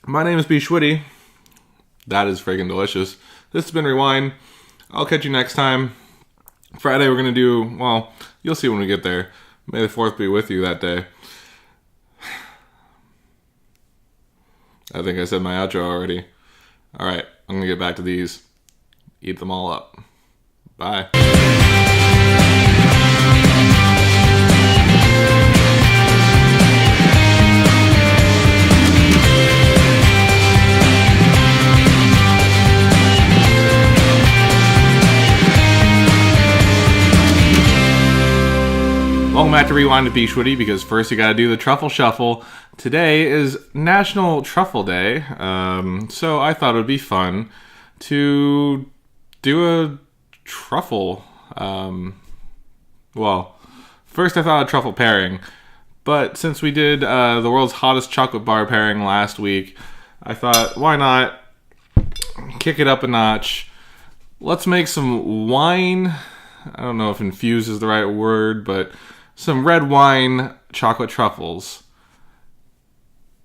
My name is bschwitty. That is friggin' delicious. This has been Rewind. I'll catch you next time. Friday we're going to do, well, you'll see when we get there. May the 4th be with you that day. I think I said my outro already. Alright, I'm going to get back to these. Eat them all up. Bye. Welcome back to Rewind with bschwitty, because first you gotta do the Truffle Shuffle. Today is National Truffle Day, so I thought it would be fun to do a truffle. Well, first I thought a truffle pairing, but since we did the world's hottest chocolate bar pairing last week, I thought, why not kick it up a notch? Let's make some wine. I don't know if infuse is the right word, but some red wine chocolate truffles.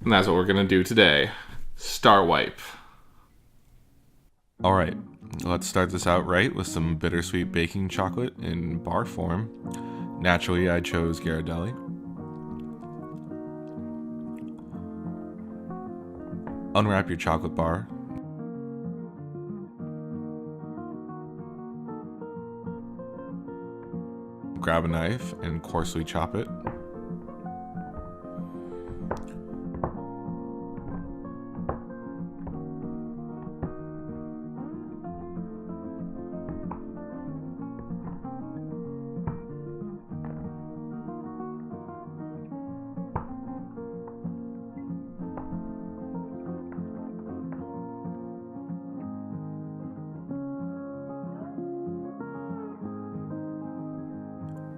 And that's what we're going to do today. Star wipe. Alright, let's start this out right with some bittersweet baking chocolate in bar form. Naturally, I chose Ghirardelli. Unwrap your chocolate bar. Grab a knife and coarsely chop it.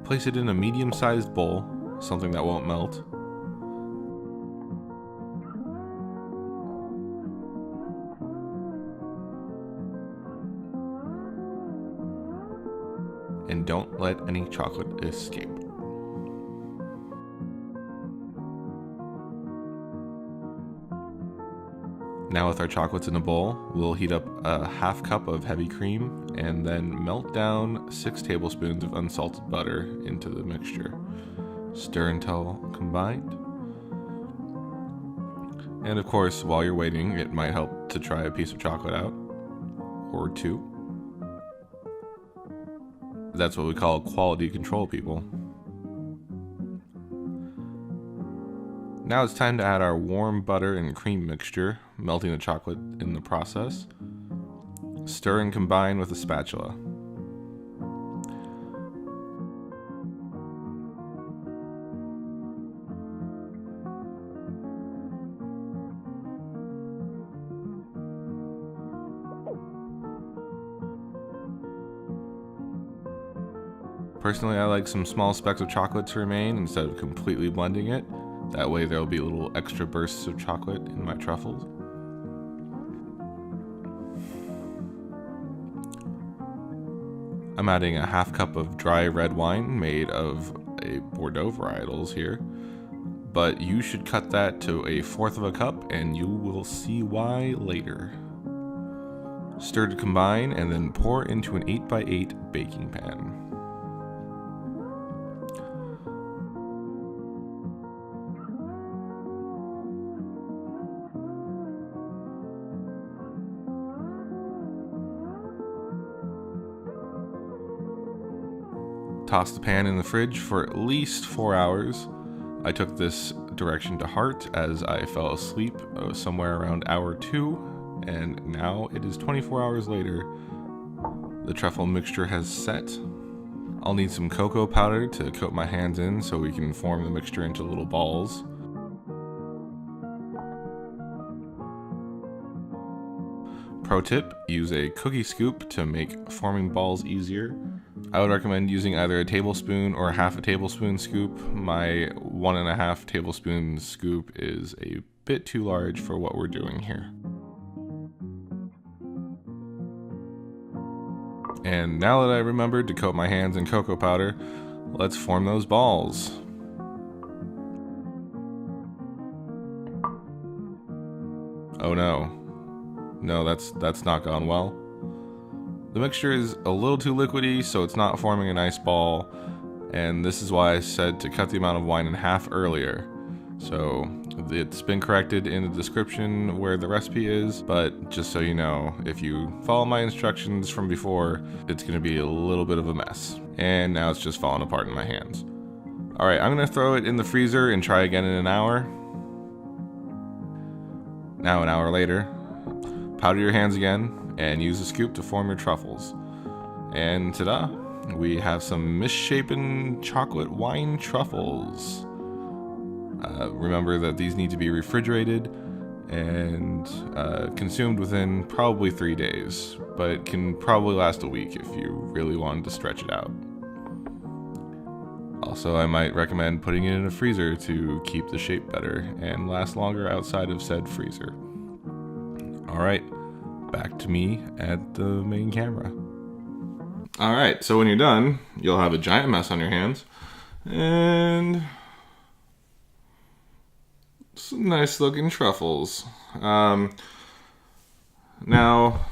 Place it in a medium-sized bowl, something that won't melt. And don't let any chocolate escape. Now with our chocolates in a bowl, we'll heat up a half cup of heavy cream and then melt down 6 tablespoons of unsalted butter into the mixture. Stir until combined. And of course, while you're waiting, it might help to try a piece of chocolate out, or 2. That's what we call quality control, people. Now it's time to add our warm butter and cream mixture, melting the chocolate in the process. Stir and combine with a spatula. Personally, I like some small specks of chocolate to remain instead of completely blending it. That way there will be little extra bursts of chocolate in my truffles. I'm adding a half cup of dry red wine made of a Bordeaux varietals here, but you should cut that to 1/4 of a cup and you will see why later. Stir to combine and then pour into an 8x8 baking pan. Toss the pan in the fridge for at least 4 hours. I took this direction to heart as I fell asleep somewhere around hour 2, and now it is 24 hours later. The truffle mixture has set. I'll need some cocoa powder to coat my hands in so we can form the mixture into little balls. Pro tip, use a cookie scoop to make forming balls easier. I would recommend using either a tablespoon or 1/2 tablespoon scoop. My 1.5 tablespoon scoop is a bit too large for what we're doing here. And now that I remembered to coat my hands in cocoa powder, let's form those balls. Oh no. No, that's not gone well. The mixture is a little too liquidy, so it's not forming a nice ball, and this is why I said to cut the amount of wine in half earlier. So it's been corrected in the description where the recipe is, but just so you know, if you follow my instructions from before, it's going to be a little bit of a mess. And now it's just falling apart in my hands. Alright, I'm going to throw it in the freezer and try again in an hour. Now an hour later, powder your hands again and use a scoop to form your truffles. And ta-da! We have some misshapen chocolate wine truffles. Remember that these need to be refrigerated and consumed within probably 3 days, but it can probably last a week if you really wanted to stretch it out. Also, I might recommend putting it in a freezer to keep the shape better and last longer outside of said freezer. Alright, back to me at the main camera. Alright, so when you're done, you'll have a giant mess on your hands, and some nice looking truffles. Now,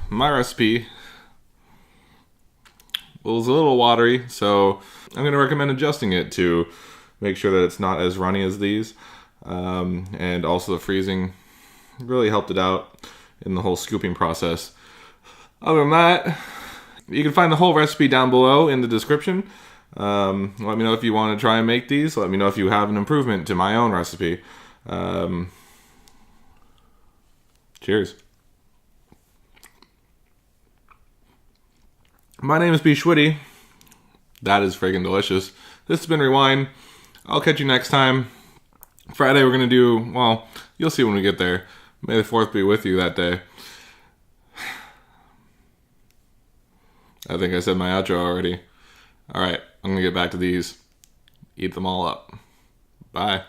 my recipe was a little watery, so I'm going to recommend adjusting it to make sure that it's not as runny as these. And also the freezing really helped it out in the whole scooping process. Other than that, you can find the whole recipe down below in the description. Let me know if you want to try and make these. Let me know if you have an improvement to my own recipe. Cheers. My name is bschwitty. That is friggin' delicious. This has been Rewind. I'll catch you next time. Friday we're going to do, well, you'll see when we get there. May the 4th be with you that day. I think I said my outro already. Alright, I'm going to get back to these. Eat them all up. Bye.